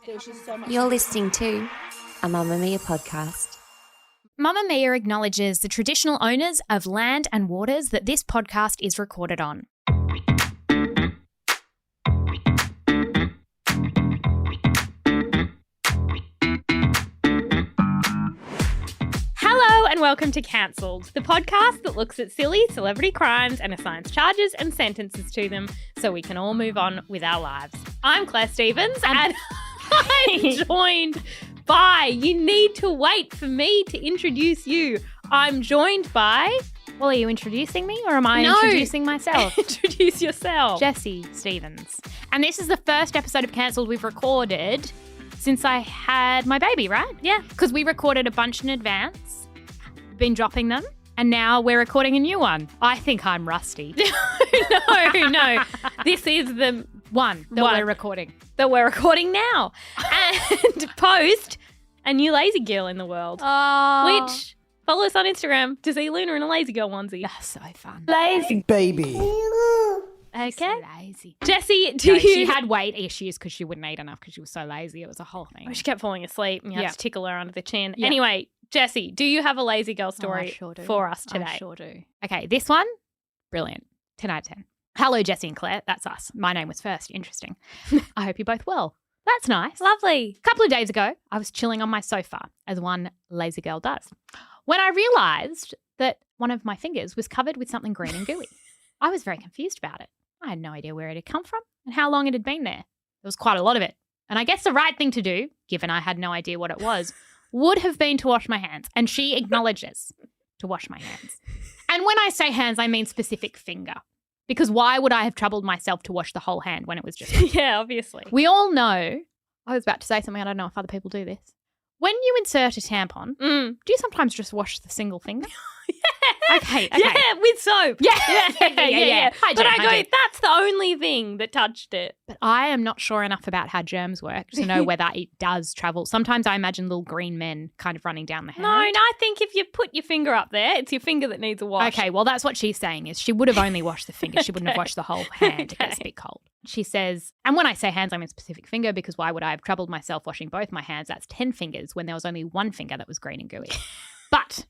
There's just so much. You're listening to a Mamamia podcast. Mamamia acknowledges the traditional owners of land and waters that this podcast is recorded on. Hello and welcome to Cancelled, the podcast that looks at silly celebrity crimes and assigns charges and sentences to them so we can all move on with our lives. I'm Claire Stevens and I'm joined by, you need to wait for me to introduce you. I'm joined by, well, are you introducing me or am I introducing myself? Introduce yourself. Jessie Stevens. And this is the first episode of Cancelled we've recorded since I had my baby, right? Yeah. Because we recorded a bunch in advance, been dropping them, and now we're recording a new one. I think I'm rusty. No. This is the one that we're recording. That we're recording now. And post a new lazy girl in the world. Oh. Which, follow us on Instagram to see Luna in a lazy girl onesie. That's so fun. Lazy baby. Okay. So lazy. Jessie, she had weight issues because she wouldn't eat enough because she was so lazy. It was a whole thing. She kept falling asleep and you had to tickle her under the chin. Yeah. Anyway, Jessie, do you have a lazy girl story for us today? I sure do. Okay, this one, brilliant. 10 out of 10. Hello, Jessie and Claire. That's us. My name was first. Interesting. I hope you're both well. That's nice. Lovely. A couple of days ago, I was chilling on my sofa, as one lazy girl does, when I realised that one of my fingers was covered with something green and gooey. I was very confused about it. I had no idea where it had come from and how long it had been there. There was quite a lot of it. And I guess the right thing to do, given I had no idea what it was, would have been to wash my hands. And she acknowledges to wash my hands. And when I say hands, I mean specific finger. Because why would I have troubled myself to wash the whole hand when it was just... Yeah, obviously. We all know, I was about to say something, I don't know if other people do this. When you insert a tampon, do you sometimes just wash the single finger? Okay. Yeah, with soap. Yeah. But I go, that's the only thing that touched it. But I am not sure enough about how germs work to know whether it does travel. Sometimes I imagine little green men kind of running down the hand. No, I think if you put your finger up there, it's your finger that needs a wash. Okay, well, that's what she's saying is she would have only washed the finger. She wouldn't have washed the whole hand. It gets a bit cold. She says, and when I say hands, I mean specific finger because why would I have troubled myself washing both my hands? That's 10 fingers when there was only one finger that was green and gooey. But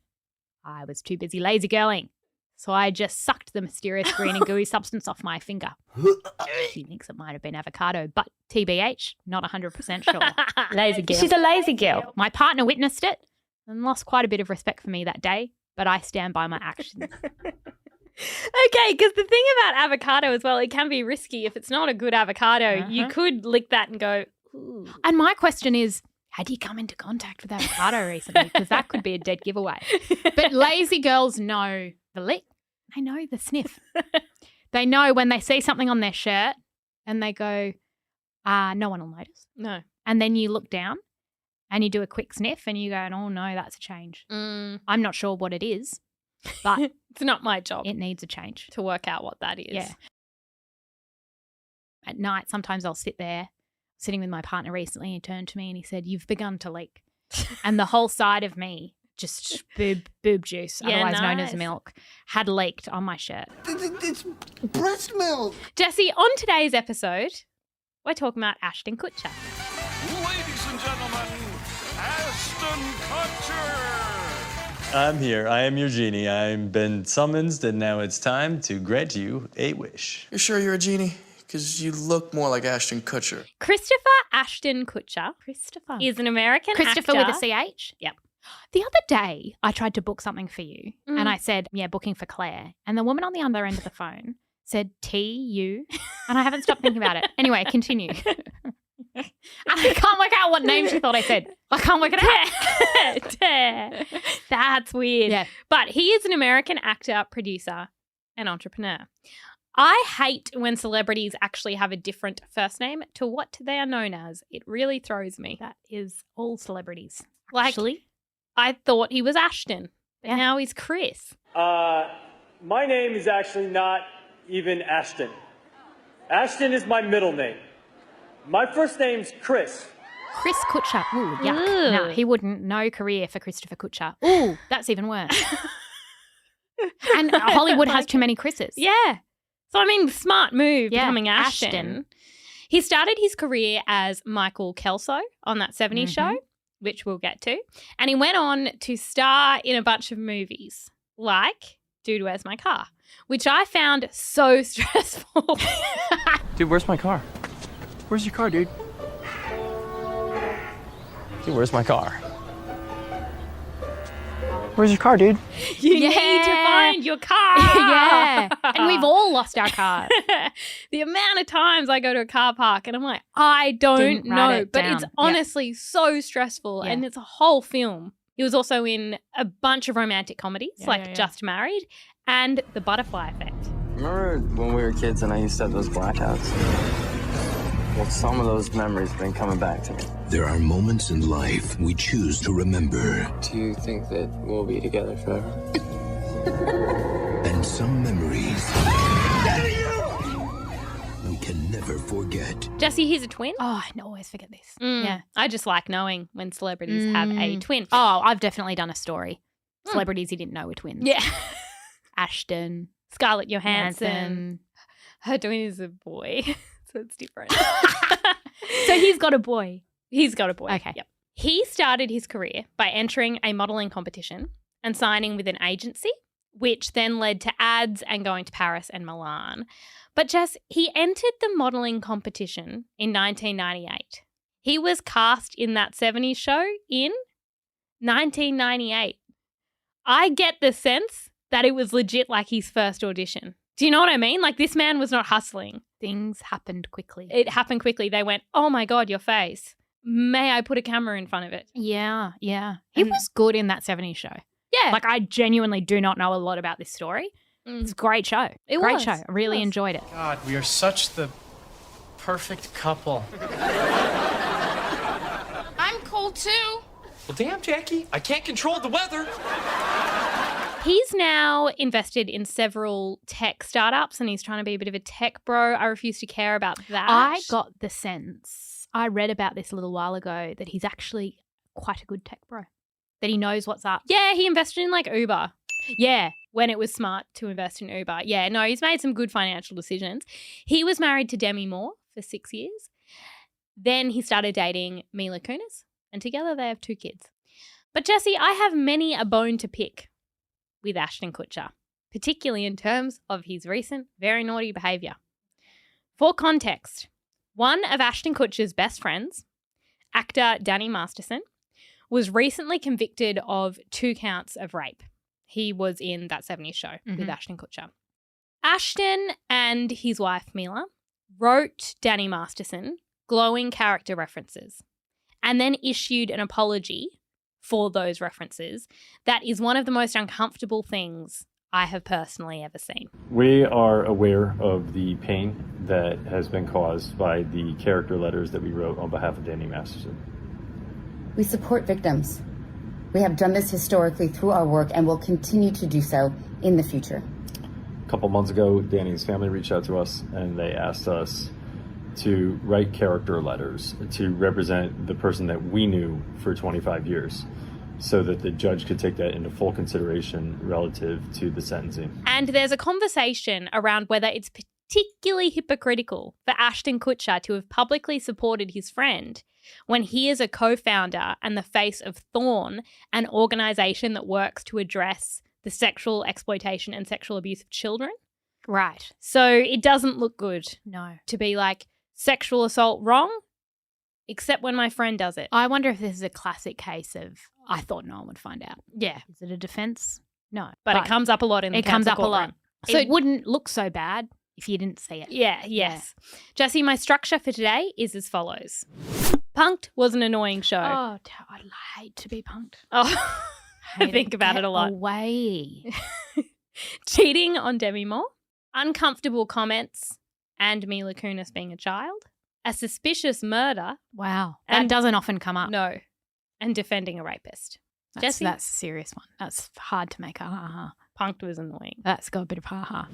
I was too busy lazy girling. So I just sucked the mysterious green and gooey substance off my finger. She thinks it might have been avocado, but TBH, not 100% sure. Lazy girl. She's a lazy girl. My partner witnessed it and lost quite a bit of respect for me that day, but I stand by my actions. Okay, because the thing about avocado as well, it can be risky. If it's not a good avocado, you could lick that and go, ooh. And my question is, had you come into contact with avocado recently? Because that could be a dead giveaway. But lazy girls know the lick. They know the sniff. They know when they see something on their shirt and they go, no one will notice. No. And then you look down and you do a quick sniff and you go, oh, no, that's a change. I'm not sure what it is, but it's not my job. It needs a change. To work out what that is. Yeah. At night, sometimes I'll sit there. Sitting with my partner recently, he turned to me and he said, you've begun to leak. And the whole side of me, just boob juice, otherwise known as milk, had leaked on my shirt. It's breast milk. Jessie, on today's episode, we're talking about Ashton Kutcher. Ladies and gentlemen, Ashton Kutcher. I'm here. I am your genie. I've been summoned and now it's time to grant you a wish. You're sure you're a genie? Because you look more like Ashton Kutcher. Christopher Ashton Kutcher is an American Christopher actor. with a CH? Yep. The other day, I tried to book something for you and I said, booking for Claire. And the woman on the other end of the phone said T-U and I haven't stopped thinking about it. Anyway, continue. I can't work out what name she thought I said. I can't work it out. That's weird. Yeah. But he is an American actor, producer, and entrepreneur. I hate when celebrities actually have a different first name to what they are known as. It really throws me. That is all celebrities. Like, actually, I thought he was Ashton, but now he's Chris. My name is actually not even Ashton. Ashton is my middle name. My first name's Chris. Chris Kutcher. Ooh, yuck. No, he wouldn't. No career for Christopher Kutcher. Ooh, that's even worse. And Hollywood has too many Chris's. Yeah. So, I mean, smart move becoming Ashton. He started his career as Michael Kelso on that 70s show, which we'll get to. And he went on to star in a bunch of movies like Dude, Where's My Car? Which I found so stressful. Dude, where's my car? Where's your car, dude? Dude, where's my car? Where's your car, dude? You need to find your car. Yeah. And we've all lost our cars. The amount of times I go to a car park and I'm like, I don't Didn't write know. it But down. it's honestly so stressful. Yeah. And it's a whole film. He was also in a bunch of romantic comedies like yeah. Just Married and The Butterfly Effect. Remember when we were kids and I used to have those blackouts? Well, some of those memories have been coming back to me. There are moments in life we choose to remember, Do you think that we'll be together forever? and some memories we can never forget. Jesse, he's a twin. Oh, I always forget this. Yeah. I just like knowing when celebrities have a twin. Oh, I've definitely done a story. Celebrities you didn't know were twins. Yeah. Ashton, Scarlett Johansson. Johansson. Her twin is a boy. So it's different. So he's got a boy. He's got a boy. Okay. Yep. He started his career by entering a modelling competition and signing with an agency, which then led to ads and going to Paris and Milan. But Jess, he entered the modelling competition in 1998. He was cast in that 70s show in 1998. I get the sense that it was legit like his first audition. Do you know what I mean? Like, this man was not hustling. Things happened quickly. It happened quickly. They went, oh my God, your face. May I put a camera in front of it? Yeah. He And- was good in that 70s show. Yeah. Like, I genuinely do not know a lot about this story. It's a great show. It great was. show. I really It was. enjoyed it. God, we are such the perfect couple. I'm cold too. Well, damn, Jackie, I can't control the weather. He's now invested in several tech startups and he's trying to be a bit of a tech bro. I refuse to care about that. I got the sense, I read about this a little while ago, that he's actually quite a good tech bro, that he knows what's up. Yeah, he invested in like Uber. Yeah, when it was smart to invest in Uber. Yeah, no, he's made some good financial decisions. He was married to Demi Moore for 6 years. Then he started dating Mila Kunis and together they have 2 kids. But Jesse, I have many a bone to pick with Ashton Kutcher, particularly in terms of his recent very naughty behaviour. For context, one of Ashton Kutcher's best friends, actor Danny Masterson, was recently convicted of 2 counts of rape. He was in that 70s show with Ashton Kutcher. Ashton and his wife Mila wrote Danny Masterson glowing character references and then issued an apology for those references. That is one of the most uncomfortable things I have personally ever seen. We are aware of the pain that has been caused by the character letters that we wrote on behalf of Danny Masterson. We support victims. We have done this historically through our work and will continue to do so in the future. A couple months ago, Danny's family reached out to us and they asked us to write character letters to represent the person that we knew for 25 years so that the judge could take that into full consideration relative to the sentencing. And there's a conversation around whether it's particularly hypocritical for Ashton Kutcher to have publicly supported his friend when he is a co-founder and the face of Thom, an organisation that works to address the sexual exploitation and sexual abuse of children. Right. So it doesn't look good No. to be like, sexual assault wrong, except when my friend does it. I wonder if this is a classic case of, I thought no one would find out. Yeah. Is it a defense? No. But it comes up a lot in the It comes council up a lot. courtroom. So It it wouldn't look so bad if you didn't see it. Yeah, yes. Jesse, my structure for today is as follows. Punked was an annoying show. Oh, I'd hate to be punked. Oh, I think about it a lot. Away. Cheating on Demi Moore, uncomfortable comments, and Mila Kunis being a child, a suspicious murder, Wow. That And- doesn't often come up. no, and defending a rapist. Jesse? That's a serious one. That's hard to make a ha-ha. Punked was annoying. That's got a bit of ha-ha.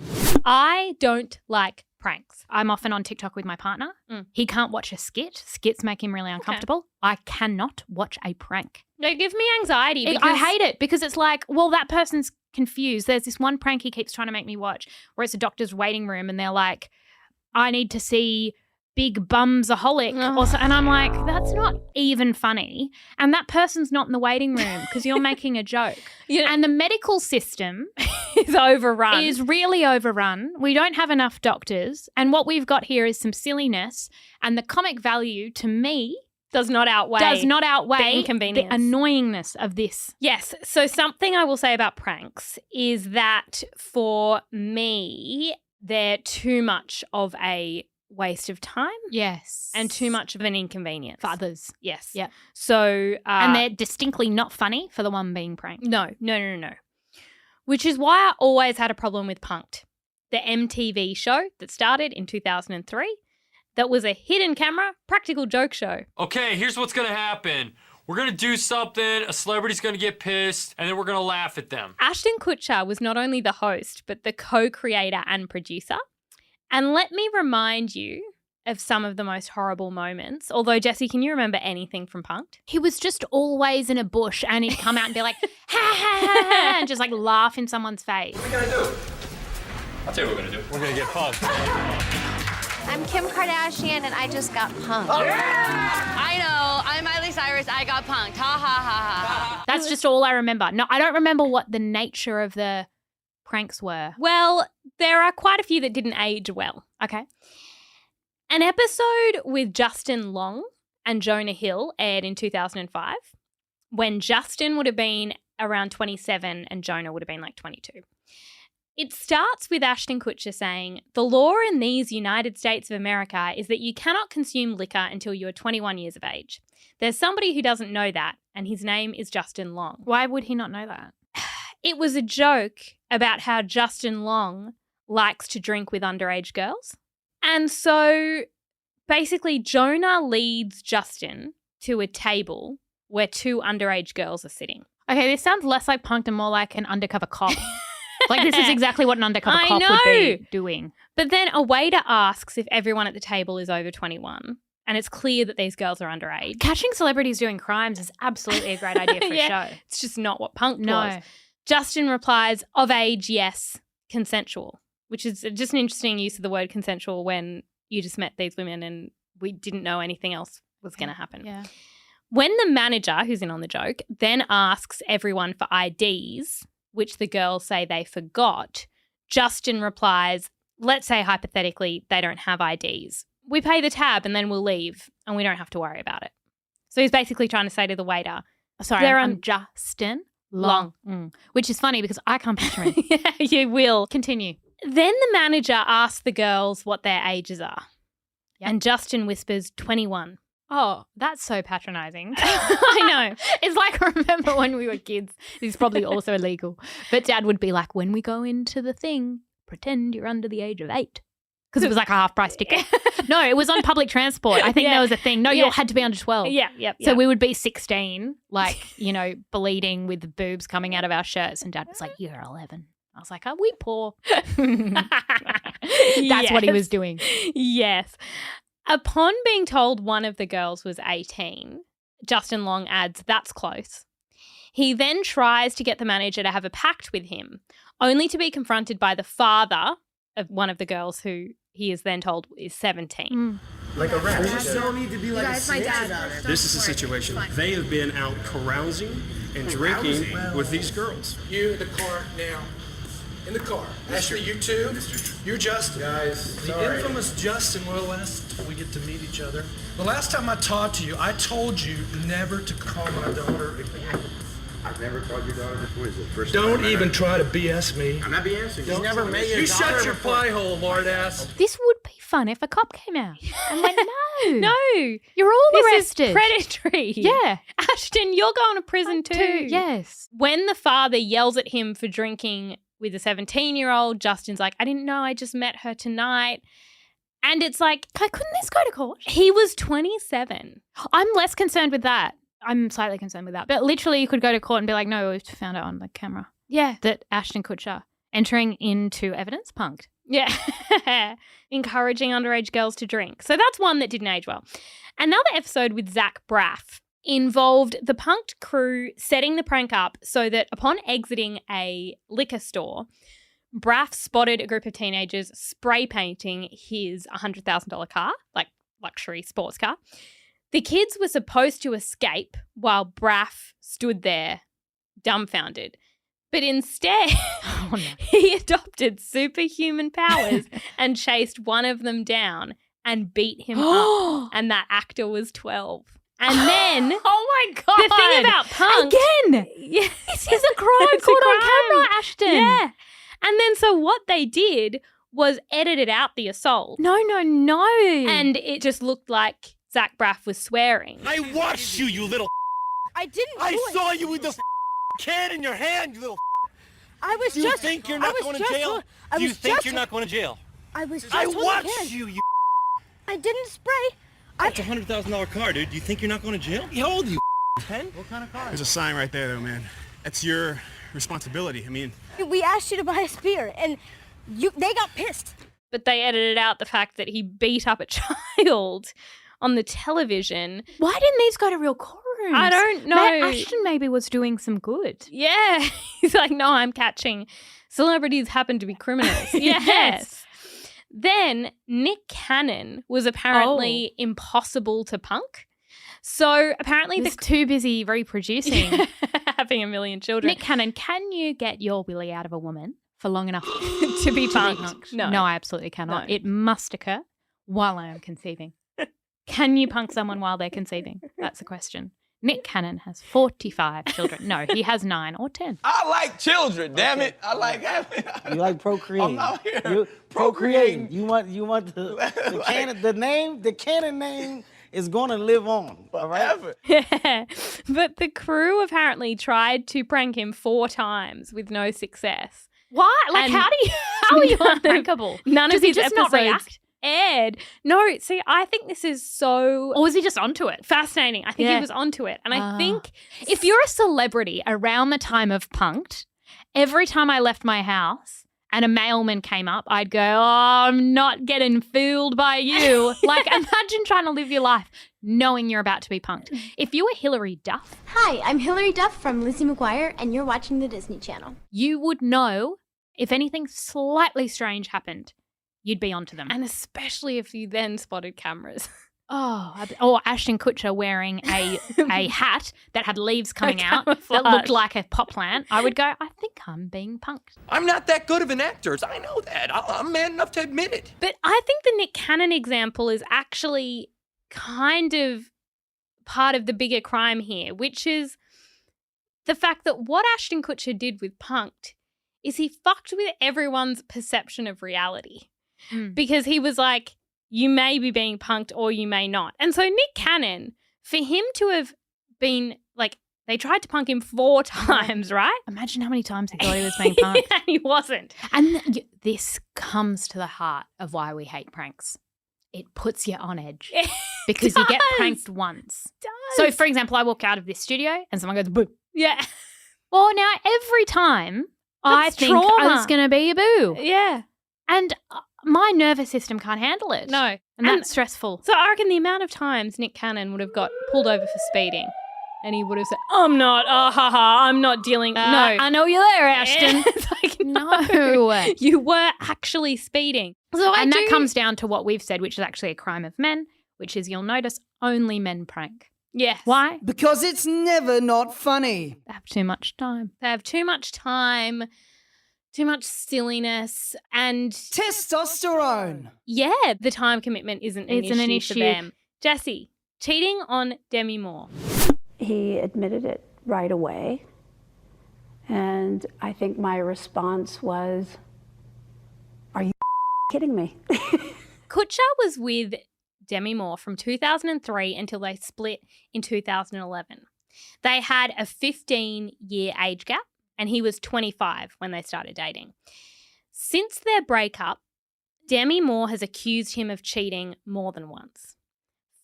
I don't like pranks. I'm often on TikTok with my partner. Mm. He can't watch a skit. Skits make him really uncomfortable. I cannot watch a prank. They give me anxiety. I hate it because it's like, well, that person's confused. There's this one prank he keeps trying to make me watch where it's a doctor's waiting room and they're like, I need to see big bumsaholic. And I'm like, that's not even funny. And that person's not in the waiting room because you're making a joke. And the medical system is overrun. Is really overrun. We don't have enough doctors. And what we've got here is some silliness. And the comic value, to me, does not outweigh the inconvenience. The annoyingness of this. Yes. So something I will say about pranks is that for me, they're too much of a waste of time. Yes. And too much of an inconvenience. For others. Yes. Yeah. So and they're distinctly not funny for the one being pranked. No. Which is why I always had a problem with Punk'd, the MTV show that started in 2003 that was a hidden camera practical joke show. Okay, here's what's going to happen. We're going to do something, a celebrity's going to get pissed, and then we're going to laugh at them. Ashton Kutcher was not only the host, but the co-creator and producer. And let me remind you of some of the most horrible moments. Although, Jessie, can you remember anything from Punk'd? He was just always in a bush and he'd come out and be like, ha, ha, ha, ha, and just like laugh in someone's face. What are we going to do? I'll tell you what we're going to do. We're going to get punked. I'm Kim Kardashian, and I just got punked. Oh, yeah! I know. I'm Miley Cyrus. I got punked. Ha, ha, ha, ha. That's just all I remember. No, I don't remember what the nature of the pranks were. Well, there are quite a few that didn't age well. Okay. An episode with Justin Long and Jonah Hill aired in 2005 when Justin would have been around 27 and Jonah would have been like 22. It starts with Ashton Kutcher saying, "The law in these United States of America is that you cannot consume liquor until you are 21 years of age. There's somebody who doesn't know that, and his name is Justin Long." Why would he not know that? It was a joke about how Justin Long likes to drink with underage girls. And so basically Jonah leads Justin to a table where two underage girls are sitting. Okay, this sounds less like Punk'd and more like an undercover cop. Like, this is exactly what an undercover cop would be doing. But then a waiter asks if everyone at the table is over 21, and it's clear that these girls are underage. Catching celebrities doing crimes is absolutely a great idea for a show. It's just not what Punk'd was. Justin replies, "Of age, yes, consensual," which is just an interesting use of the word consensual when you just met these women and we didn't know anything else was going to happen. Yeah. When the manager, who's in on the joke, then asks everyone for IDs, which the girls say they forgot, Justin replies, "Let's say hypothetically they don't have IDs. We pay the tab and then we'll leave and we don't have to worry about it." So he's basically trying to say to the waiter, sorry, I'm Justin Long. Which is funny because I can't picture him. Yeah, you will. Continue. Then the manager asks the girls what their ages are. Yep. And Justin whispers 21. Oh, that's so patronising. I know. It's like, I remember when we were kids, this is probably also illegal, but Dad would be like, when we go into the thing, pretend you're under the age of 8. Because it was like a half-price ticket. No, it was on public transport. I think there was a thing. No, you had to be under 12. Yeah. So we would be 16, like, bleeding with the boobs coming out of our shirts. And Dad was like, "You're 11. I was like, "Are we poor?" That's what he was doing. Yes. Upon being told one of the girls was 18, Justin Long adds, "That's close." He then tries to get the manager to have a pact with him, only to be confronted by the father of one of the girls who he is then told is 17. Like a rat. There's no need to be like a snitch about it. This is a situation. They have been out carousing and drinking with these girls. You in the car now. In the car. Ashley, you too. You're Justin. Guys, the infamous Justin. Well, last we get to meet each other. The last time I talked to you, I told you never to call my daughter again. I've never called your daughter. What is it? First Don't even try to BS me. I'm not BSing. Don't never met your daughter. You shut your pie hole, lord ass. This would be fun if a cop came out and went, "No, no, you're all this arrested." Is predatory. Yeah, Ashton, you're going to prison too. Yes. When the father yells at him for drinking with a 17-year-old, Justin's like, "I didn't know. I just met her tonight." And it's like, couldn't this go to court? He was 27. I'm less concerned with that. I'm slightly concerned with that. But literally you could go to court and be like, "No, we found it on the camera." Yeah. That Ashton Kutcher entering into evidence punked. Yeah. Encouraging underage girls to drink. So that's one that didn't age well. Another episode with Zach Braff involved the punked crew setting the prank up so that upon exiting a liquor store, Braff spotted a group of teenagers spray painting his $100,000 car, like luxury sports car. The kids were supposed to escape while Braff stood there dumbfounded. But instead, he adopted superhuman powers and chased one of them down and beat him up. And that actor was 12. And then, oh my God. The thing about Punk. Again. Yeah, this is a crime caught on camera, Ashton. Yeah. And then so what they did was edited out the assault. No. And it just looked like Zach Braff was swearing. I watched you, you little I didn't I do it. saw you with the can in your hand, you little I was Do you just think you're not going to jail? Do you think you're not going to jail? I was just I holding watched the can. you I didn't spray. That's a $100,000 car, dude. Do you think you're not going to jail? How old are you, 10? What kind of car? There's a sign right there, though, man. That's your responsibility. I mean, We asked you to buy a spear, and they got pissed. But they edited out the fact that he beat up a child on the television. Why didn't these go to real courtrooms? I don't know. Ashton maybe was doing some good. Yeah. He's like, no, I'm catching celebrities happen to be criminals. Yes. Then Nick Cannon was apparently impossible to punk. So apparently He's too busy reproducing. Having a million children. Nick Cannon, can you get your willy out of a woman for long enough to be punked? No, I absolutely cannot. No. It must occur while I am conceiving. Can you punk someone while they're conceiving? That's the question. Nick Cannon has 45 children. No, he has 9 or 10. I like children, damn it. I like having. You like procreating. I'm out here You're procreating. You want the canon, the canon name is going to live on. All right? Yeah. But the crew apparently tried to prank him 4 times with no success. What? Like, And how are you unprankable? None Does of he his just not episodes react? aired. No, see, I think this is so... Or was he just onto it? Fascinating. I think Yeah. he was onto it. And I think... If you're a celebrity around the time of Punked, every time I left my house and a mailman came up, I'd go, oh, I'm not getting fooled by you. Like, imagine trying to live your life knowing you're about to be punked. If you were Hilary Duff... Hi, I'm Hilary Duff from Lizzie McGuire, and you're watching the Disney Channel. You would know if anything slightly strange happened. You'd be onto them. And especially if you then spotted cameras. Or Ashton Kutcher wearing a hat that had leaves coming out that camouflage. looked like a pot plant. I would go, I think I'm being punked. I'm not that good of an actor. I know that. I'm man enough to admit it. But I think the Nick Cannon example is actually kind of part of the bigger crime here, which is the fact that what Ashton Kutcher did with Punked is he fucked with everyone's perception of reality. Because he was like, you may be being punked or you may not. And so Nick Cannon, for him to have been like, they tried to punk him 4 times, right? Imagine how many times he thought he was being punked. And he wasn't. And this comes to the heart of why we hate pranks. It puts you on edge. Because you get pranked once. So, for example, I walk out of this studio and someone goes, boo. Yeah. Well, now every time I think trauma. I was going to be a boo. Yeah. And my nervous system can't handle it. No. And that's stressful. So I reckon the amount of times Nick Cannon would have got pulled over for speeding and he would have said, I'm not dealing. No. I know you're there, Ashton. It's like, no. You were actually speeding. So that comes down to what we've said, which is actually a crime of men, which is, you'll notice, only men prank. Yes. Why? Because it's never not funny. They have too much time. They have too much time, too much silliness, and testosterone. Yeah, the time commitment isn't an issue for them. Jessie, cheating on Demi Moore. He admitted it right away. And I think my response was, are you kidding me? Kutcher was with Demi Moore from 2003 until they split in 2011. They had a 15-year age gap, and he was 25 when they started dating. Since their breakup, Demi Moore has accused him of cheating more than once.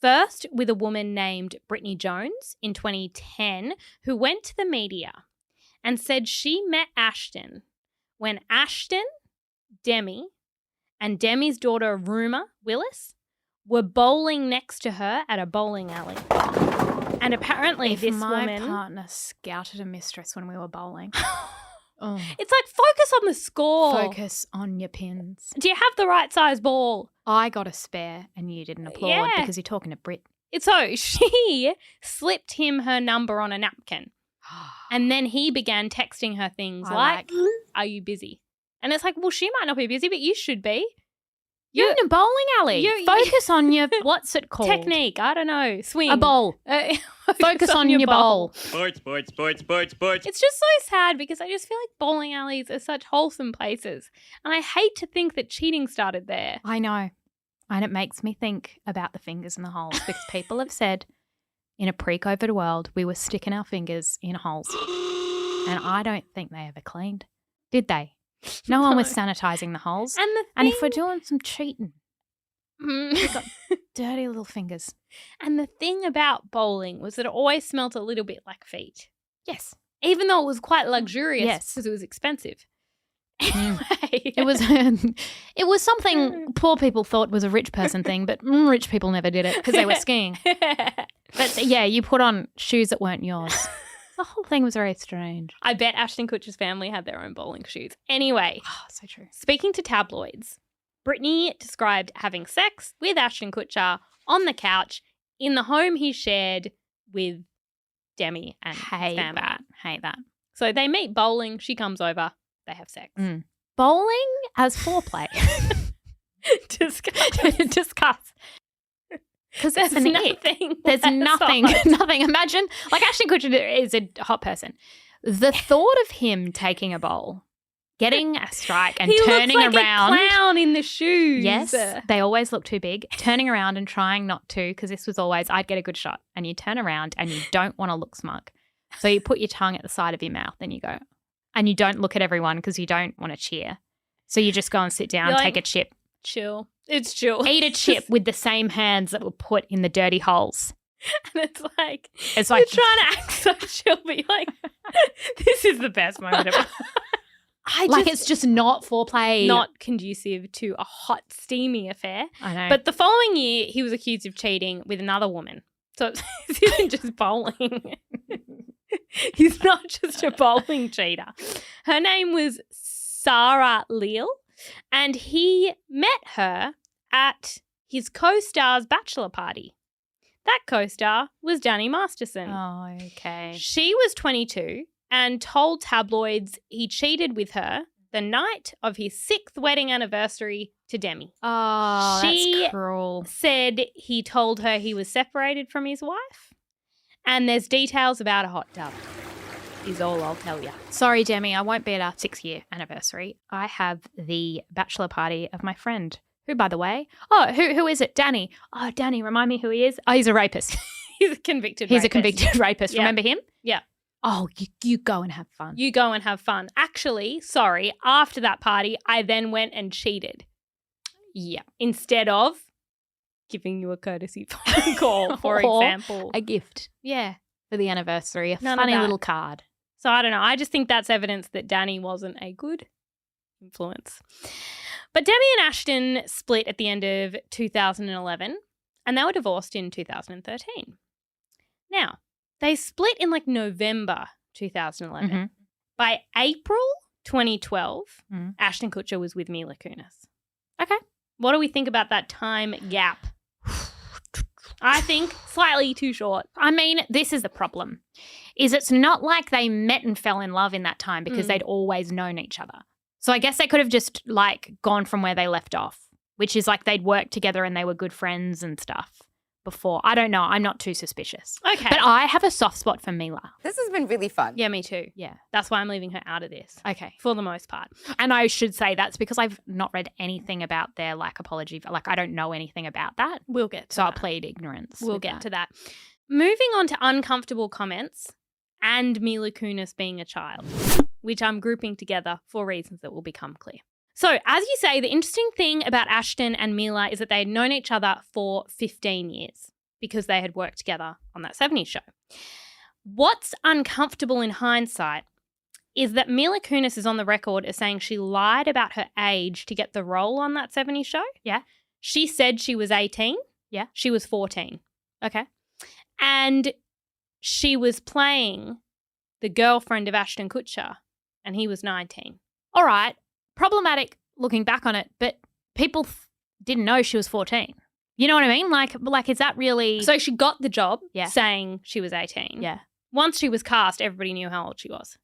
First with a woman named Brittany Jones in 2010, who went to the media and said she met Ashton when Ashton, Demi, and Demi's daughter Ruma Willis were bowling next to her at a bowling alley. And apparently if this my woman... partner scouted a mistress when we were bowling, Oh. It's like, focus on the score. Focus on your pins. Do you have the right size ball? I got a spare and you didn't applaud Yeah. because you're talking to Brit. So she slipped him her number on a napkin. And then he began texting her things like, are you busy? And it's like, well, she might not be busy, but you should be. You're in a bowling alley. Focus on your, what's it called? Technique. I don't know. Swing. A bowl. Focus on your bowl. Sports. It's just so sad because I just feel like bowling alleys are such wholesome places. And I hate to think that cheating started there. I know. And it makes me think about the fingers in the holes because people have said in a pre-COVID world, we were sticking our fingers in holes. And I don't think they ever cleaned. Did they? No one was sanitizing the holes. And if we're doing some cheating, we've got dirty little fingers. And the thing about bowling was that it always smelt a little bit like feet. Yes. Even though it was quite luxurious Yes. because it was expensive. Anyway. It was something poor people thought was a rich person thing, but rich people never did it because they were skiing. But yeah, you put on shoes that weren't yours. The whole thing was very strange. I bet Ashton Kutcher's family had their own bowling shoes. Anyway, so true. Speaking to tabloids, Brittany described having sex with Ashton Kutcher on the couch in the home he shared with Demi and his family. Hate that. So they meet bowling. She comes over. They have sex. Bowling as foreplay. Discuss. Because There's there's nothing. There's nothing. Nothing. Imagine, like Ashton Kutcher is a hot person. The thought of him taking a bowl, getting a strike and He turning looks like around. a clown in the shoes. Yes, they always look too big. Turning around and trying not to, because this was always, I'd get a good shot. And you turn around and you don't want to look smug. So you put your tongue at the side of your mouth and you go. And you don't look at everyone because you don't want to cheer. So you just go and sit down, You're take like, a chip. Chill. It's chill. Eat a chip with the same hands that were put in the dirty holes. And it's like It's you're like- trying to act so chill, but you're like, this is the best moment ever. It's just not foreplay. Not conducive to a hot, steamy affair. I know. But the following year, he was accused of cheating with another woman. So it isn't just bowling. He's not just a bowling cheater. Her name was Sarah Leal, and he met her at his co-star's bachelor party. That co-star was Danny Masterson. Oh, okay. She was 22 and told tabloids he cheated with her the night of his 6th wedding anniversary to Demi. Oh, She that's cruel. said he told her he was separated from his wife, and there's details about a hot tub, is all I'll tell you. Sorry, Demi, I won't be at our 6-year anniversary. I have the bachelor party of my friend, who, by the way, who is it? Danny. Oh, Danny, remind me who he is. Oh, he's a rapist. He's a convicted He's rapist. a convicted rapist. Yeah. Remember him? Yeah. Oh, you go and have fun. You go and have fun. Actually, sorry, after that party, I then went and cheated. Yeah. Instead of giving you a courtesy phone call, for Or example. a gift. Yeah. For the anniversary, a None of funny that. little card. So I don't know. I just think that's evidence that Danny wasn't a good influence. But Demi and Ashton split at the end of 2011 and they were divorced in 2013. Now, they split in like November 2011. Mm-hmm. By April 2012, Ashton Kutcher was with Mila Kunis. Okay. What do we think about that time gap? I think slightly too short. I mean, this is the problem, is it's not like they met and fell in love in that time because they'd always known each other. So I guess they could have just like gone from where they left off, which is like they'd worked together and they were good friends and stuff before. I don't know. I'm not too suspicious. Okay. But I have a soft spot for Mila. This has been really fun. Yeah, me too. Yeah. That's why I'm leaving her out of this. Okay. For the most part. And I should say that's because I've not read anything about their like apology. Like I don't know anything about that. We'll get to So I'll that. plead ignorance. We'll with get that. to that. Moving on to uncomfortable comments and Mila Kunis being a child, which I'm grouping together for reasons that will become clear. So, as you say, the interesting thing about Ashton and Mila is that they had known each other for 15 years because they had worked together on that 70s show. What's uncomfortable in hindsight is that Mila Kunis is on the record as saying she lied about her age to get the role on that 70s show. Yeah. She said she was 18. Yeah. She was 14. Okay. And she was playing the girlfriend of Ashton Kutcher and he was 19. All right, problematic looking back on it, but people didn't know she was 14. You know what I mean? Like is that really... So she got the job saying she was 18. Yeah. Once she was cast, everybody knew how old she was.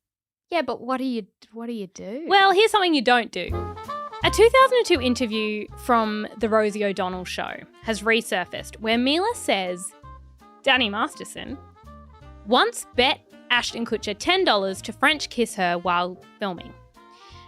Yeah, but what do you do? Well, here's something you don't do. A 2002 interview from The Rosie O'Donnell Show has resurfaced where Mila says Danny Masterson once bet Ashton Kutcher $10 to French kiss her while filming.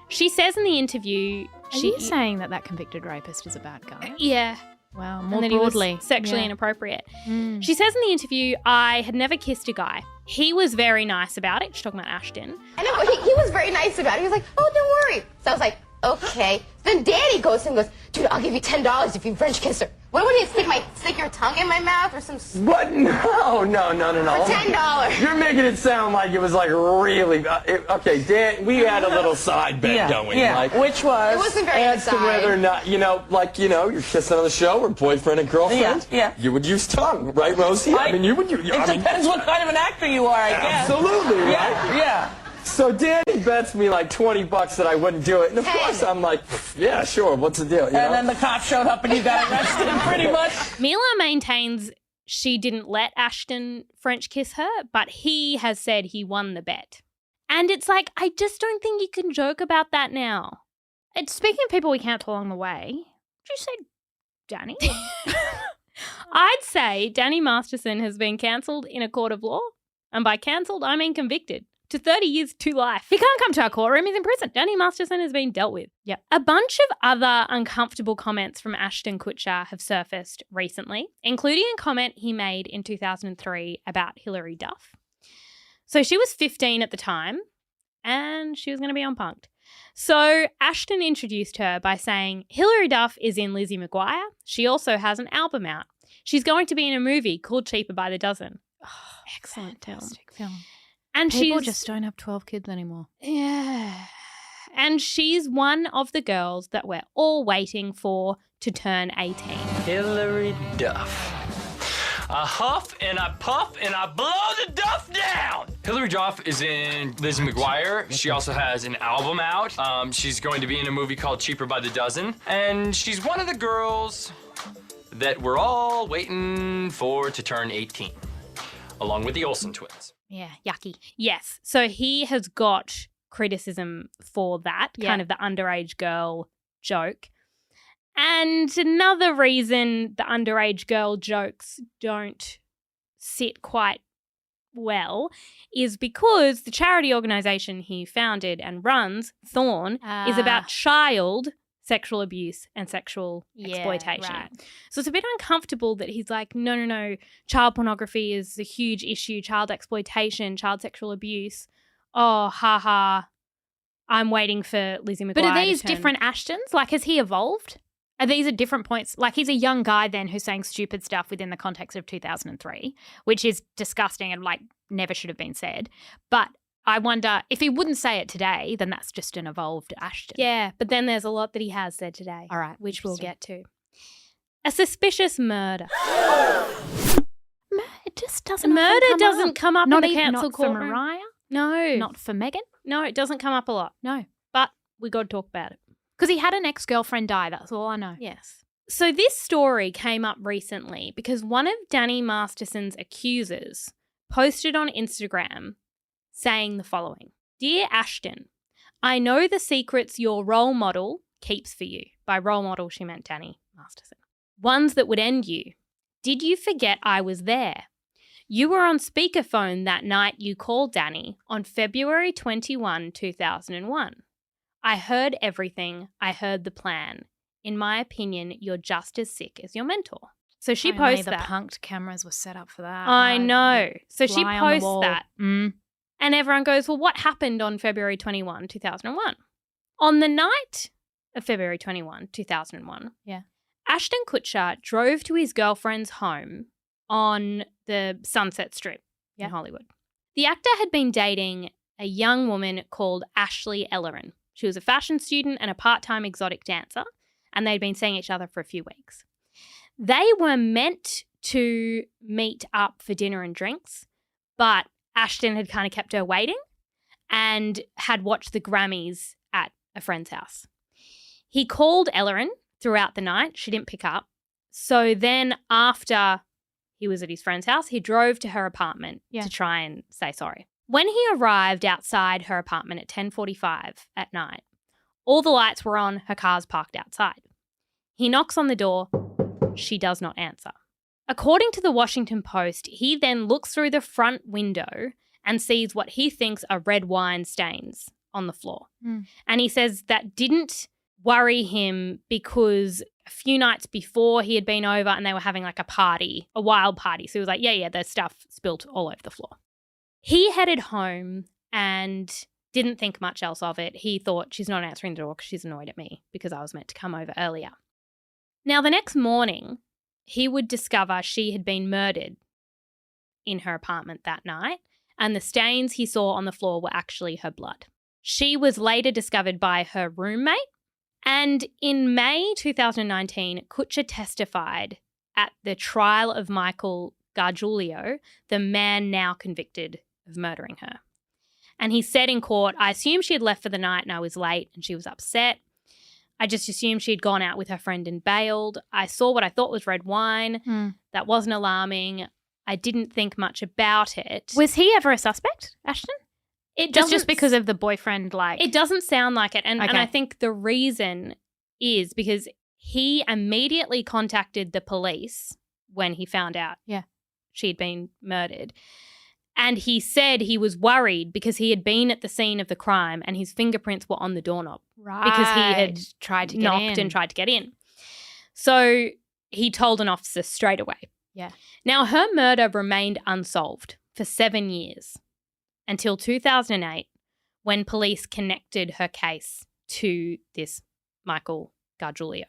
She says in the interview... Are you saying that convicted rapist is a bad guy? Yeah. Wow, and more that broadly. He was sexually inappropriate. She says in the interview, I had never kissed a guy. He was very nice about it. She's talking about Ashton. I know, he was very nice about it. He was like, oh, don't worry. So I was like, okay. Then Danny goes and goes, dude, I'll give you $10 if you French kiss her. What would you stick your tongue in my mouth or some... What? No. For $10. You're making it sound like it was like really... okay, Dan, we had a little side bet going. Yeah. Like, Which was? It wasn't very as to whether or not, you're kissing on the show or boyfriend and girlfriend. Yeah. You would use tongue, right, Rosie? I mean, you would... It depends what kind of an actor you are, I guess. Absolutely, right? Yeah. So Danny bets me like $20 that I wouldn't do it. And of course I'm like, yeah, sure, what's the deal? You know? And then the cop showed up and you got arrested pretty much. Mila maintains she didn't let Ashton French kiss her, but he has said he won the bet. And it's like, I just don't think you can joke about that now. And speaking of people we cancel along the way, did you say Danny? I'd say Danny Masterson has been cancelled in a court of law. And by cancelled, I mean convicted. To 30 years to life. He can't come to our courtroom. He's in prison. Danny Masterson has been dealt with. Yep. A bunch of other uncomfortable comments from Ashton Kutcher have surfaced recently, including a comment he made in 2003 about Hilary Duff. So she was 15 at the time, and she was going to be on Punk'd. So Ashton introduced her by saying, Hilary Duff is in Lizzie McGuire. She also has an album out. She's going to be in a movie called Cheaper by the Dozen. Oh, excellent film. And people just don't have 12 kids anymore. Yeah. And she's one of the girls that we're all waiting for to turn 18. Hilary Duff. I huff and I puff and I blow the duff down. Hilary Duff is in Lizzie McGuire. She also has an album out. She's going to be in a movie called Cheaper by the Dozen. And she's one of the girls that we're all waiting for to turn 18, along with the Olsen twins. Yeah, yucky. Yes. So he has got criticism for that, kind of the underage girl joke. And another reason the underage girl jokes don't sit quite well is because the charity organisation he founded and runs, Thom, is about child sexual abuse and sexual exploitation. Right. So it's a bit uncomfortable that he's like, no, child pornography is a huge issue, child exploitation, child sexual abuse. Oh, I'm waiting for Lizzie McGuire. But are these different Ashtons? Like, has he evolved? Are these at different points? Like, he's a young guy then who's saying stupid stuff within the context of 2003, which is disgusting and, like, never should have been said. But I wonder, if he wouldn't say it today, then that's just an evolved Ashton. Yeah, but then there's a lot that he has said today. All right. Which we'll get to. A suspicious murder. It just doesn't come up in the cancel not courtroom. For Mariah? No. Not for Megan? No, it doesn't come up a lot. No. But we got to talk about it. Because he had an ex-girlfriend die, that's all I know. Yes. So this story came up recently because one of Danny Masterson's accusers posted on Instagram saying the following. Dear Ashton, I know the secrets your role model keeps for you. By role model, she meant Danny Masterson. Ones that would end you. Did you forget I was there? You were on speakerphone that night you called Danny on February 21, 2001. I heard everything. I heard the plan. In my opinion, you're just as sick as your mentor. So she posts that. The punked cameras were set up for that. I know. So she posts that. Mm. And everyone goes, well, what happened on February 21, 2001? On the night of February 21, 2001, Ashton Kutcher drove to his girlfriend's home on the Sunset Strip in Hollywood. The actor had been dating a young woman called Ashley Ellerin. She was a fashion student and a part-time exotic dancer, and they'd been seeing each other for a few weeks. They were meant to meet up for dinner and drinks, but Ashton had kind of kept her waiting, and had watched the Grammys at a friend's house. He called Ellerin throughout the night. She didn't pick up. So then after he was at his friend's house, he drove to her apartment to try and say sorry. When he arrived outside her apartment at 10:45 at night, all the lights were on, her car's parked outside. He knocks on the door. She does not answer. According to the Washington Post, he then looks through the front window and sees what he thinks are red wine stains on the floor. And he says that didn't worry him because a few nights before he had been over and they were having like a party, a wild party. So he was like, yeah, there's stuff spilt all over the floor. He headed home and didn't think much else of it. He thought, she's not answering the door because she's annoyed at me because I was meant to come over earlier. Now, the next morning, he would discover she had been murdered in her apartment that night, and the stains he saw on the floor were actually her blood. She was later discovered by her roommate, and in May 2019, Kutcher testified at the trial of Michael Gargiulo, the man now convicted of murdering her. And he said in court, I assumed she had left for the night and I was late and she was upset. I just assumed she'd gone out with her friend and bailed. I saw what I thought was red wine. That wasn't alarming. I didn't think much about it. Was he ever a suspect, Ashton? It just because of the boyfriend, like... It doesn't sound like it. And, Okay. and I think the reason is because he immediately contacted the police when he found out she'd been murdered. And he said he was worried because he had been at the scene of the crime and his fingerprints were on the doorknob. Right. Because he had tried to get knocked in. and tried to get in. So he told an officer straight away. Yeah. Now, her murder remained unsolved for 7 years until 2008 when police connected her case to this Michael Gargiulo.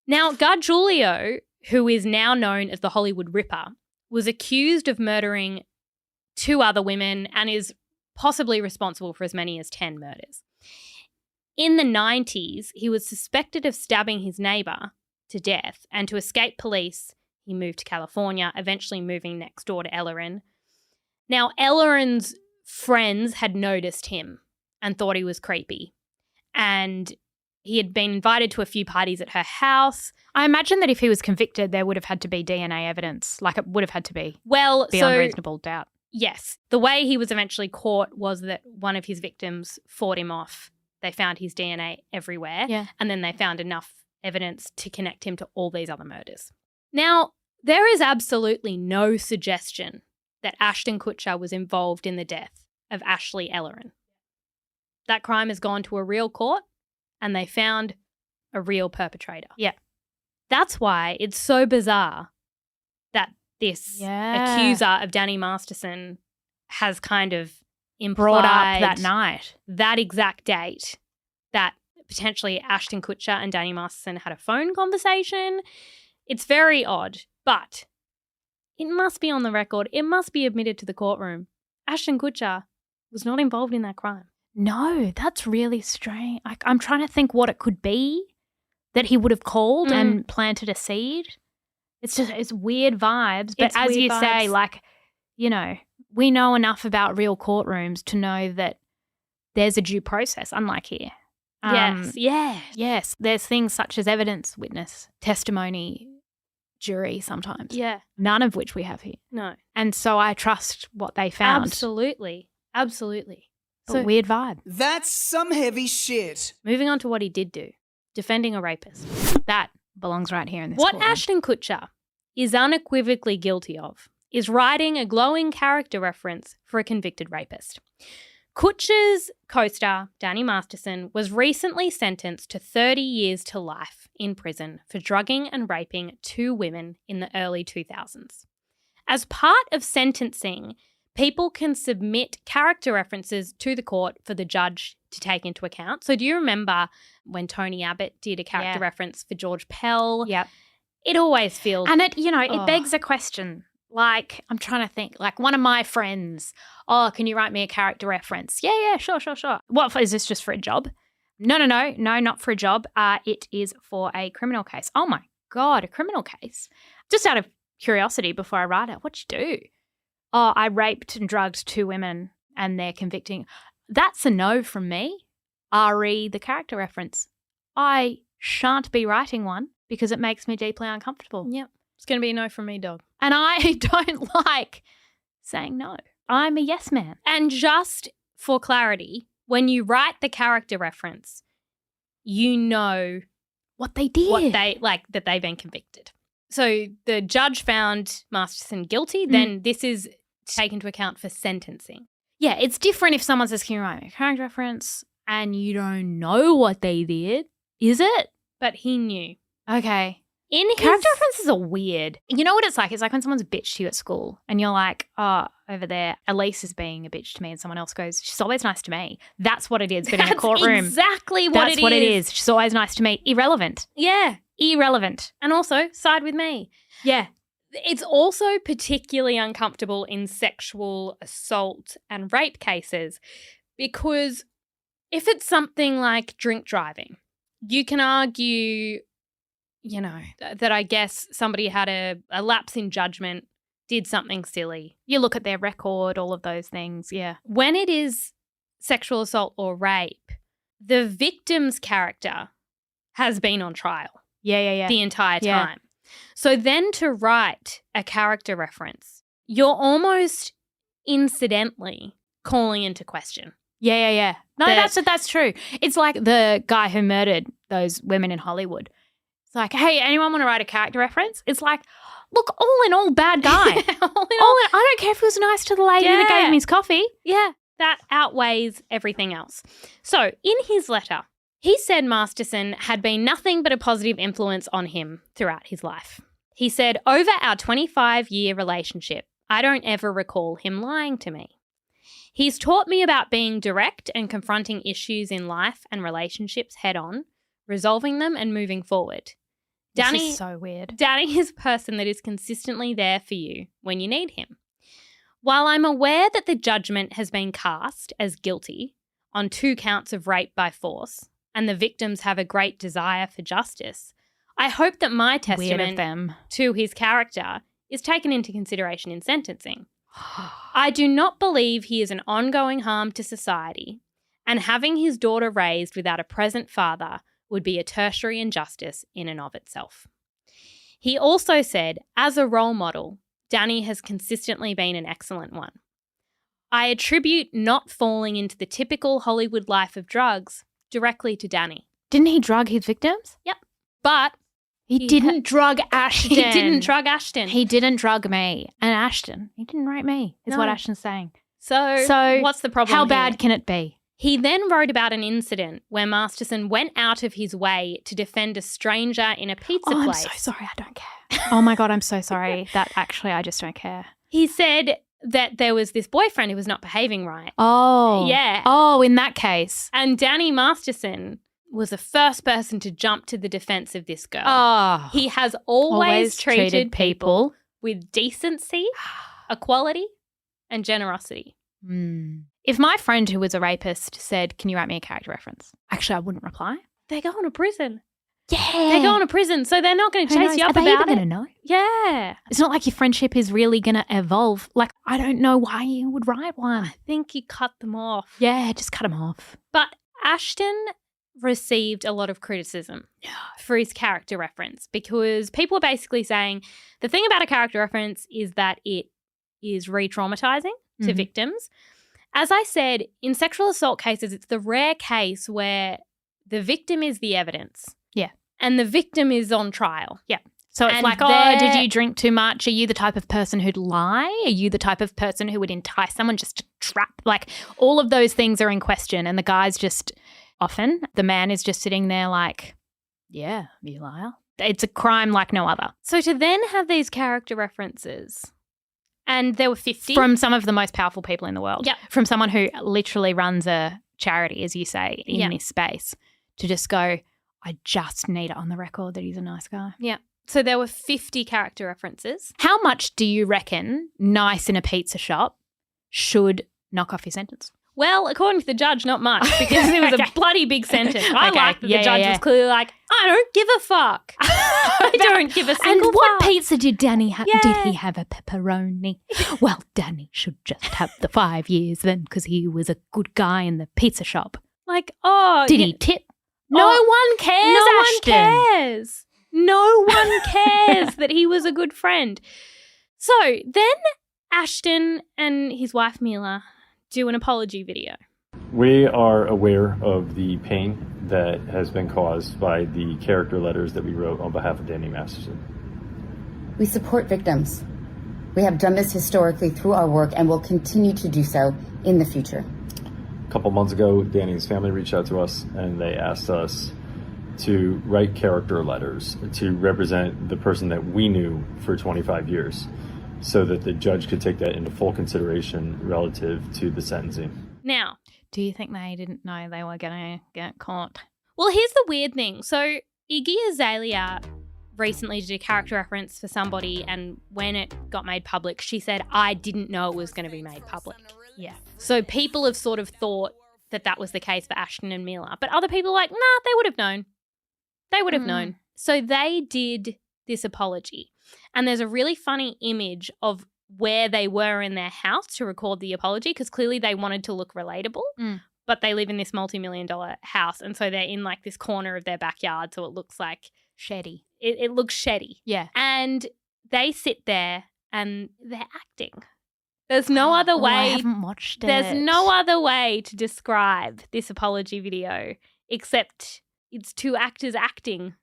Now, Gargiulo, who is now known as the Hollywood Ripper, was accused of murdering 2 other women and is possibly responsible for as many as 10 murders. In the 90s, he was suspected of stabbing his neighbour to death, and to escape police, he moved to California, eventually moving next door to Ellerin. Now, Ellerin's friends had noticed him and thought he was creepy, and he had been invited to a few parties at her house. I imagine that if he was convicted, there would have had to be DNA evidence. Like, it would have had to be beyond reasonable doubt. Yes. The way he was eventually caught was that one of his victims fought him off. They found his DNA everywhere. Yeah. And then they found enough evidence to connect him to all these other murders. Now, there is absolutely no suggestion that Ashton Kutcher was involved in the death of Ashley Ellerin. That crime has gone to a real court and they found a real perpetrator. Yeah. That's why it's so bizarre that this accuser of Danny Masterson has kind of Brought up that night. That exact date that potentially Ashton Kutcher and Danny Masterson had a phone conversation. It's very odd, but it must be on the record. It must be admitted to the courtroom. Ashton Kutcher was not involved in that crime. No, that's really strange. I'm trying to think what it could be that he would have called and planted a seed. It's weird vibes. But It's as weird you say, vibes. like, you know, we know enough about real courtrooms to know that there's a due process, unlike here. Yes. There's things such as evidence, witness, testimony, jury sometimes. Yeah. None of which we have here. No. And so I trust what they found. Absolutely. But weird vibe. That's some heavy shit. Moving on to what he did do. Defending a rapist. That belongs right here in this What courtroom. Ashton Kutcher is unequivocally guilty of is writing a glowing character reference for a convicted rapist. Kutcher's co-star, Danny Masterson, was recently sentenced to 30 years to life in prison for drugging and raping 2 women in the early 2000s. As part of sentencing, people can submit character references to the court for the judge to take into account. So do you remember when Tony Abbott did a character reference for George Pell? Yep. It always feels... And it begs a question. Like, I'm trying to think, like one of my friends, can you write me a character reference? Yeah, sure. What, is this just for a job? No, not for a job. It is for a criminal case. Oh my God, a criminal case. Just out of curiosity before I write it, what'd you do? I raped and drugged 2 women and they're convicting. That's a no from me. RE, the character reference. I shan't be writing one because it makes me deeply uncomfortable. Yep. It's going to be a no from me, dog. And I don't like saying no. I'm a yes man. And just for clarity, when you write the character reference, you know what they did. That they've been convicted. So the judge found Masterson guilty, then this is taken into account for sentencing. Yeah, it's different if someone says, can you write me a character reference? And you don't know what they did, is it? But he knew. Okay. Character references are weird. You know what it's like? It's like when someone's a bitch to you at school and you're like, oh, over there, Elise is being a bitch to me, and someone else goes, she's always nice to me. That's what it is, but in a courtroom. Exactly That's what it is. She's always nice to me. Irrelevant. Yeah. Irrelevant. And also, side with me. Yeah. It's also particularly uncomfortable in sexual assault and rape cases because if it's something like drink driving, you can argue, that I guess somebody had a lapse in judgment, did something silly. You look at their record, all of those things, yeah. When it is sexual assault or rape, the victim's character has been on trial. Yeah. The entire time. So then to write a character reference, you're almost incidentally calling into question. Yeah. No, that's true. It's like the guy who murdered those women in Hollywood. It's like, hey, anyone want to write a character reference? It's like, look, all in all, bad guy. I don't care if he was nice to the lady that gave him his coffee. Yeah, that outweighs everything else. So in his letter, he said Masterson had been nothing but a positive influence on him throughout his life. He said, over our 25-year relationship, I don't ever recall him lying to me. He's taught me about being direct and confronting issues in life and relationships head on, resolving them and moving forward. This is so weird. Danny is a person that is consistently there for you when you need him. While I'm aware that the judgment has been cast as guilty on 2 counts of rape by force, and the victims have a great desire for justice, I hope that my testament to his character is taken into consideration in sentencing. I do not believe he is an ongoing harm to society, and having his daughter raised without a present father would be a tertiary injustice in and of itself. He also said, as a role model, Danny has consistently been an excellent one. I attribute not falling into the typical Hollywood life of drugs directly to Danny. Didn't he drug his victims? Yep. But he didn't drug Ashton. He didn't drug Ashton. He didn't drug me. And Ashton, he didn't rape me, is what Ashton's saying. So what's the problem How here? bad can it be? He then wrote about an incident where Masterson went out of his way to defend a stranger in a pizza place. I'm so sorry. I don't care. Oh, my God, I'm so sorry. That actually, I just don't care. He said that there was this boyfriend who was not behaving right. Oh. Yeah. Oh, in that case. And Danny Masterson was the first person to jump to the defense of this girl. Oh. He has always treated people with decency, equality, and generosity. If my friend who was a rapist said, can you write me a character reference? Actually, I wouldn't reply. They're going to prison. Yeah. They're going to prison, so they're not going to chase you up about it. Are they even going to know? Yeah. It's not like your friendship is really going to evolve. Like, I don't know why you would write one. I think you cut them off. Yeah, just cut them off. But Ashton received a lot of criticism for his character reference because people were basically saying the thing about a character reference is that it is re-traumatizing to victims. As I said, in sexual assault cases, it's the rare case where the victim is the evidence. Yeah. And the victim is on trial. Yeah. So it's like, oh, did you drink too much? Are you the type of person who'd lie? Are you the type of person who would entice someone just to trap? Like, all of those things are in question. And the guy's just, often, the man is just sitting there like, yeah, you liar. It's a crime like no other. So to then have these character references, and there were 50. From some of the most powerful people in the world. Yep. From someone who literally runs a charity, as you say, in this space, to just go, I just need it on the record that he's a nice guy. Yeah. So there were 50 character references. How much do you reckon nice in a pizza shop should knock off your sentence? Well, according to the judge, not much, because it was a bloody big sentence. I like that the judge was clearly like, I don't give a fuck. I don't give a single And what fuck. pizza did Danny have? Did he have a pepperoni? Well, Danny should just have the 5 years then because he was a good guy in the pizza shop. Like, oh. Did he tip? No one cares, No Ashton. one cares. No one cares that he was a good friend. So then Ashton and his wife Mila do an apology video. We are aware of the pain that has been caused by the character letters that we wrote on behalf of Danny Masterson. We support victims. We have done this historically through our work and will continue to do so in the future. A couple months ago, Danny's family reached out to us and they asked us to write character letters to represent the person that we knew for 25 years so that the judge could take that into full consideration relative to the sentencing. Now, do you think they didn't know they were going to get caught? well, here's the weird thing. So Iggy Azalea recently did a character reference for somebody, and when it got made public, she said, I didn't know it was going to be made public. Yeah. So people have sort of thought that that was the case for Ashton and Mila, but other people are like, nah, they would have known. They would have known. So they did this apology. And there's a really funny image of where they were in their house to record the apology because clearly they wanted to look relatable, but they live in this multi-million-dollar house. And so they're in like this corner of their backyard. So it looks like sheddy. It looks sheddy. Yeah. And they sit there and they're acting. There's no other way. I haven't watched it. There's no other way to describe this apology video except it's two actors acting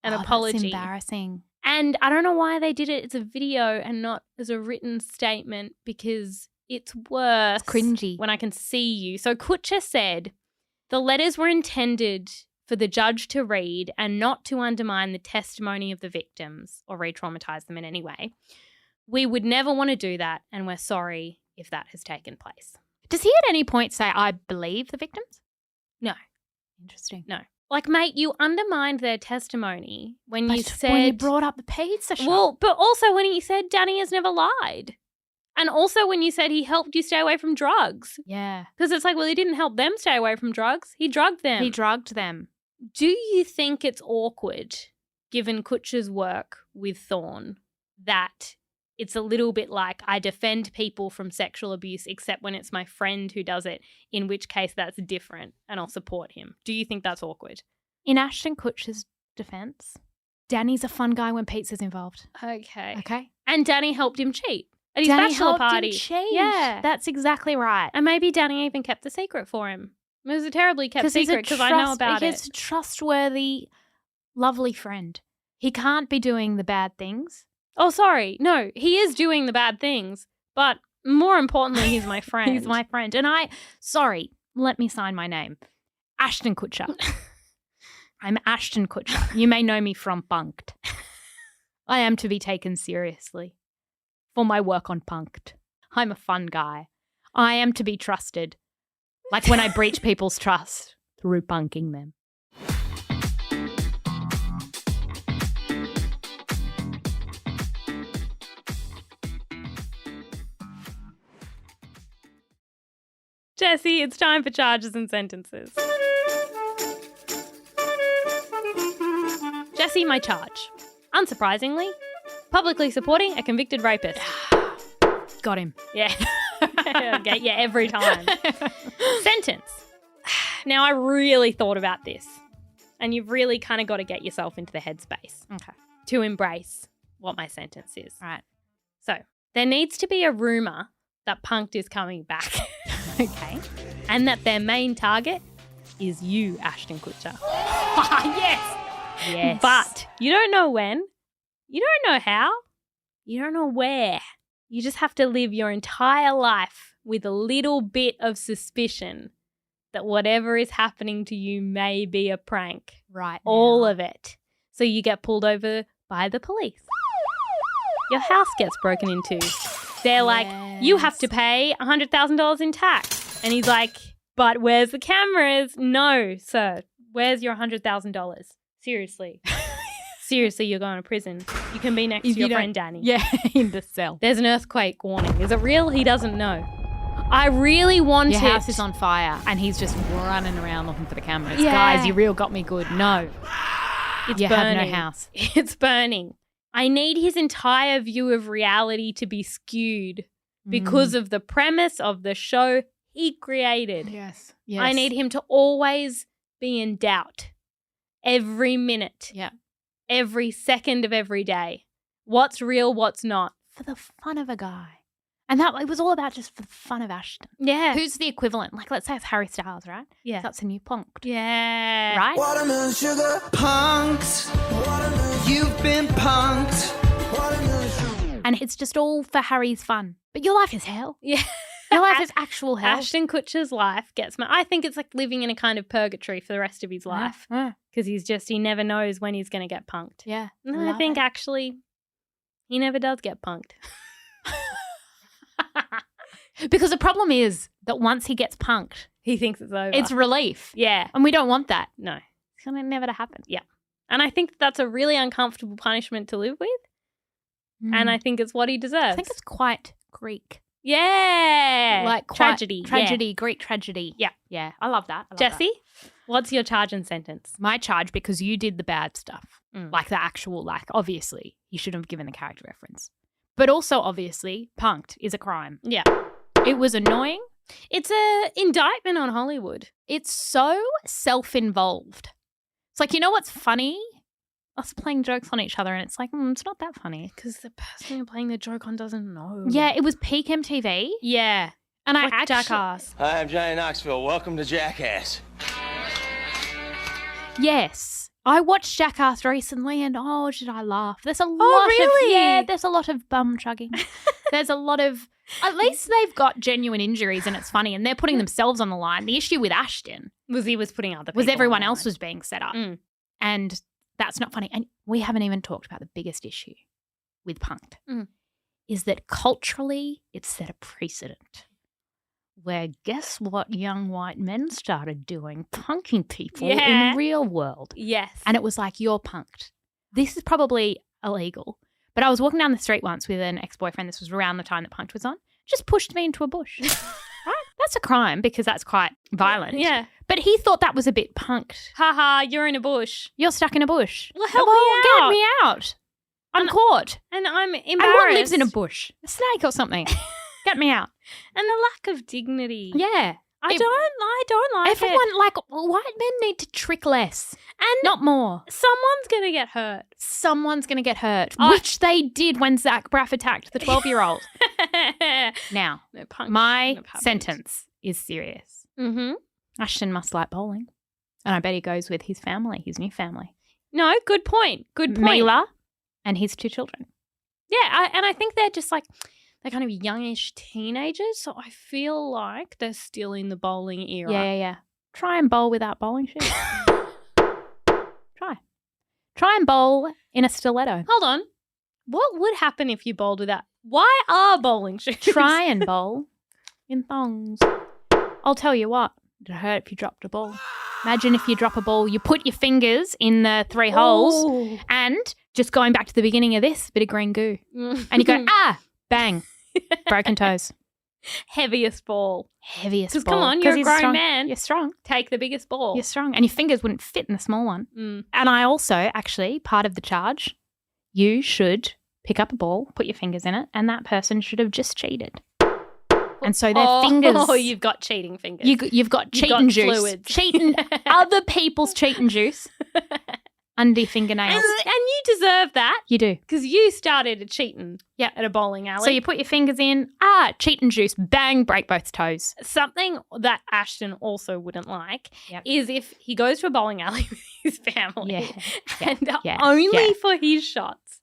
an apology. That's embarrassing. And I don't know why they did it as a video and not as a written statement because it's worse. It's cringy. When I can see you. So Kutcher said, the letters were intended for the judge to read and not to undermine the testimony of the victims or re-traumatize them in any way. We would never want to do that and we're sorry if that has taken place. Does he at any point say, I believe the victims? No. Interesting. No. Like, mate, you undermined their testimony when you said... when you brought up the pizza shop. Well, but also when you said Danny has never lied. And also when you said he helped you stay away from drugs. Yeah. Because it's like, well, he didn't help them stay away from drugs. He drugged them. He drugged them. Do you think it's awkward, given Kutcher's work with Thom, that it's a little bit like I defend people from sexual abuse except when it's my friend who does it, in which case that's different and I'll support him? Do you think that's awkward? In Ashton Kutcher's defense, Danny's a fun guy when pizza's involved. Okay. Okay. And Danny helped him cheat at his Danny bachelor helped party. him cheat. Yeah. That's exactly right. And maybe Danny even kept the secret for him. It was a terribly kept secret because I know about He's a it. trustworthy, lovely friend. He can't be doing the bad things. Oh, sorry. No, he is doing the bad things. But more importantly, he's my friend. He's my friend. And let me sign my name. Ashton Kutcher. I'm Ashton Kutcher. You may know me from Punked. I am to be taken seriously for my work on Punked. I'm a fun guy. I am to be trusted. Like when I breach people's trust through punking them. Jesse, it's time for charges and sentences. Jesse, my charge. Unsurprisingly, publicly supporting a convicted rapist. Got him. Yeah. Get you every time. Sentence. Now, I really thought about this, and you've really kind of got to get yourself into the headspace to embrace what my sentence is. Right. So, there needs to be a rumour that Punked is coming back. Okay. And that their main target is you, Ashton Kutcher. Yes. Yes. But you don't know when. You don't know how. You don't know where. You just have to live your entire life with a little bit of suspicion that whatever is happening to you may be a prank. Right. All of it. So you get pulled over by the police. Your house gets broken into. They're like, you have to pay $100,000 in tax. And he's like, but where's the cameras? No, sir. Where's your $100,000? Seriously. Seriously, you're going to prison. You can be next to your friend Danny. Yeah, in the cell. There's an earthquake warning. Is it real? He doesn't know. I really wanted... Your house is on fire and he's just running around looking for the cameras. Yeah. Guys, you real got me good. No. It's you burning. have no house. It's burning. I need his entire view of reality to be skewed because of the premise of the show he created. Yes. I need him to always be in doubt every minute. Yeah. Every second of every day. What's real, what's not. For the fun of a guy. And that it was all about just for the fun of Ashton. Yeah. Who's the equivalent? Like, let's say it's Harry Styles, right? Yeah. That's a new punked. Yeah. Right? Watermelon sugar punked. You've been punked. And it's just all for Harry's fun. But your life is hell. Yeah. Your life is actual hell. Ashton Kutcher's life gets I think it's like living in a kind of purgatory for the rest of his life. Because he never knows when he's going to get punked. Yeah. And I think actually he never does get punked. Because the problem is that once he gets punked, he thinks it's over. It's relief. Yeah. And we don't want that. No. It's going to never to happen. Yeah. And I think that's a really uncomfortable punishment to live with. And I think it's what he deserves. I think it's quite Greek. Yeah. Like tragedy. Tragedy, Greek tragedy. Yeah. Yeah. I love that. Jessie, what's your charge and sentence? My charge, because you did the bad stuff. Mm. Like the actual, obviously, you shouldn't have given the character reference. But also, obviously, punked is a crime. Yeah. It was annoying. It's a indictment on Hollywood. It's so self-involved. It's like, you know what's funny? Us playing jokes on each other, and it's like, it's not that funny. Because the person you're playing the joke on doesn't know. Yeah, it was peak MTV. Yeah. And like I actually... Jackass. Hi, I'm Johnny Knoxville. Welcome to Jackass. Yes. I watched Jackass recently and did I laugh. There's a lot really? there's a lot of bum chugging. There's a lot of, at least they've got genuine injuries and it's funny and they're putting themselves on the line. The issue with Ashton was he was putting other people was everyone on the else line. was being set up. Mm. And that's not funny. And we haven't even talked about the biggest issue with punked is that culturally it's set a precedent. Where guess what young white men started doing? Punking people in the real world. Yes. And it was like, you're punked. This is probably illegal. But I was walking down the street once with an ex-boyfriend. This was around the time that punked was on. Just pushed me into a bush. Right? That's a crime because that's quite violent. Yeah. But he thought that was a bit punked. Haha, you're in a bush. You're stuck in a bush. Well, help me out. Get me out. I'm caught. And I'm embarrassed. And what lives in a bush? A snake or something. Get me out. And the lack of dignity. Yeah. I don't like everyone, it. White men need to trick less. And not more. Someone's going to get hurt. Someone's going to get hurt. Which they did when Zach Braff attacked the 12-year-old. Now, my sentence is serious. Mm-hmm. Ashton must like bowling. And I bet he goes with his family, his new family. No, good point. Good point. Mila and his 2 children. Yeah, and I think they're just like... They're kind of youngish teenagers, so I feel like they're still in the bowling era. Yeah. Try and bowl without bowling shoes. Try and bowl in a stiletto. Hold on. What would happen if you bowled without... Why are bowling shoes? Try and bowl in thongs. I'll tell you what. It'd hurt if you dropped a ball. Imagine if you drop a ball, you put your fingers in the 3 holes and just going back to the beginning of this, bit of green goo. And you go, bang. Broken toes. Heaviest ball. Heaviest ball. Because come on, you're a grown strong. man. You're strong. Take the biggest ball. You're strong. And your fingers wouldn't fit in the small one. Mm. And I also, actually, part of the charge, you should pick up a ball, put your fingers in it, and that person should have just cheated. And so their fingers... Oh, you've got cheating fingers. You've got cheating juice. Fluids. Cheating other people's cheating juice under your fingernails. And you deserve that. You do. Because you started a cheating at a bowling alley. So you put your fingers in, cheating juice, bang, break both toes. Something that Ashton also wouldn't like is if he goes to a bowling alley with his family only for his shots.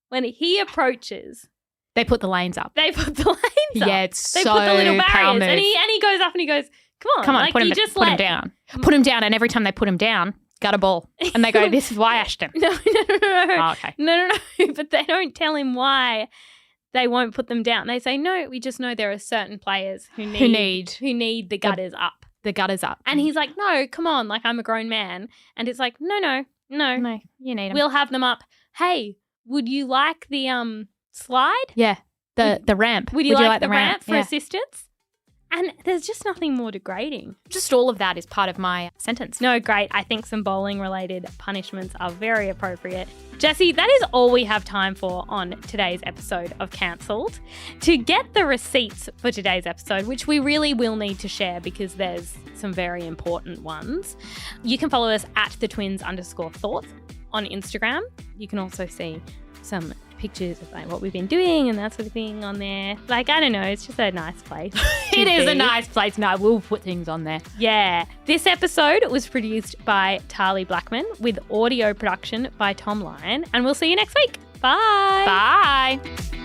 When he approaches... They put the lanes up. They put the lanes up. Yeah, it's they so put the little power barriers. move. And he goes up and he goes, come on. Like, put him down. Put him down, and every time they put him down, gut a ball. And they go, this is why, Ashton. No. Oh, okay. No. But they don't tell him why they won't put them down. They say, no, we just know there are certain players who need the gutters up. The gutters up. And he's like, no, come on, like I'm a grown man. And it's like, no, you need them. We'll have them up. Hey, would you like the slide? Yeah, the ramp. Would you like the ramp for assistance? And there's just nothing more degrading. Just all of that is part of my sentence. No, great. I think some bowling-related punishments are very appropriate. Jesse, that is all we have time for on today's episode of Cancelled. To get the receipts for today's episode, which we really will need to share because there's some very important ones, you can follow us at @the_twins_thoughts on Instagram. You can also see some pictures of like what we've been doing and that sort of thing on there. Like, I don't know, it's just a nice place. It is a nice place. No, we'll put things on there. Yeah. This episode was produced by Tahli Blackman with audio production by Thom, and we'll see you next week. Bye. Bye.